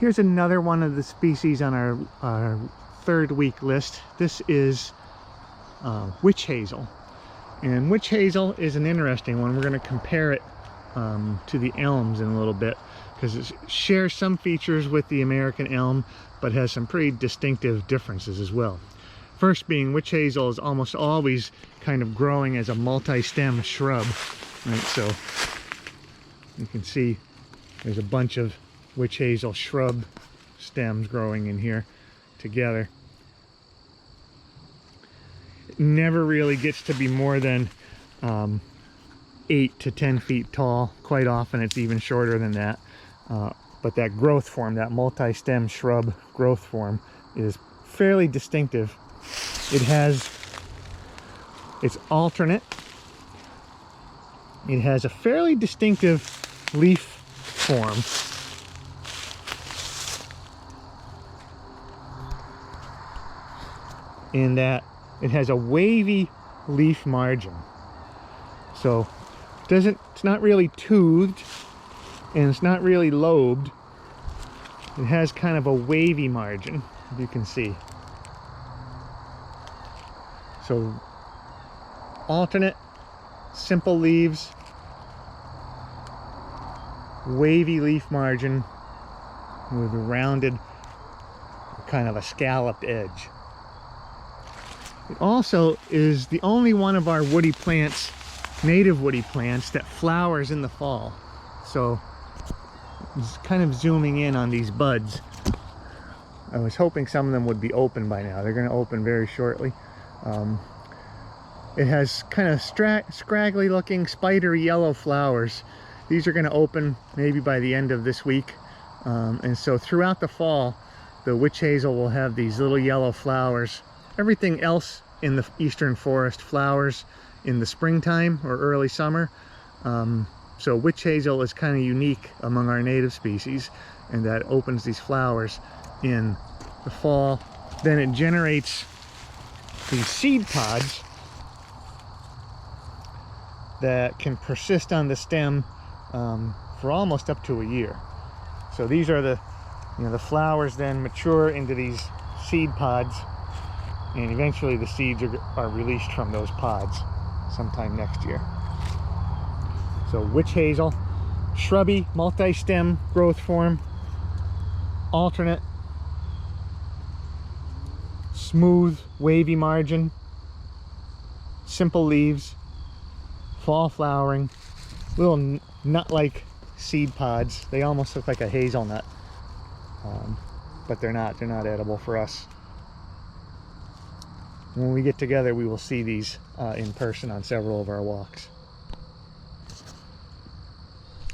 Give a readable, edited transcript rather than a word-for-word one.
Here's another one of the species on our third week list. This is witch hazel. And witch hazel is an interesting one. We're going to compare it to the elms in a little bit, because it shares some features with the American elm, but has some pretty distinctive differences as well. First being, witch hazel is almost always kind of growing as a multi-stem shrub, right? So you can see there's a bunch of witch hazel shrub stems growing in here together. It never really gets to be more than 8 to 10 feet tall. Quite often it's even shorter than that. But that growth form, that multi-stem shrub growth form, is fairly distinctive. It's alternate. It has a fairly distinctive leaf form. In that it has a wavy leaf margin. So it's not really toothed, and it's not really lobed. It has kind of a wavy margin, as you can see. So alternate, simple leaves, wavy leaf margin with a rounded, kind of a scalloped edge. It also is the only one of our woody plants, native woody plants, that flowers in the fall. So just kind of zooming in on these buds. I was hoping some of them would be open by now. They're going to open very shortly. It has kind of scraggly looking spidery yellow flowers. These are going to open maybe by the end of this week. And so throughout the fall, the witch hazel will have these little yellow flowers. Everything else in the eastern forest flowers in the springtime or early summer. So witch hazel is kind of unique among our native species, and that opens these flowers in the fall. Then it generates these seed pods that can persist on the stem for almost up to a year. So these are the flowers then mature into these seed pods, and eventually the seeds are released from those pods sometime next year. So witch hazel, shrubby, multi-stem growth form, alternate, smooth, wavy margin, simple leaves, fall flowering, little nut-like seed pods. They almost look like a hazelnut, but they're not edible for us. When we get together, we will see these in person on several of our walks.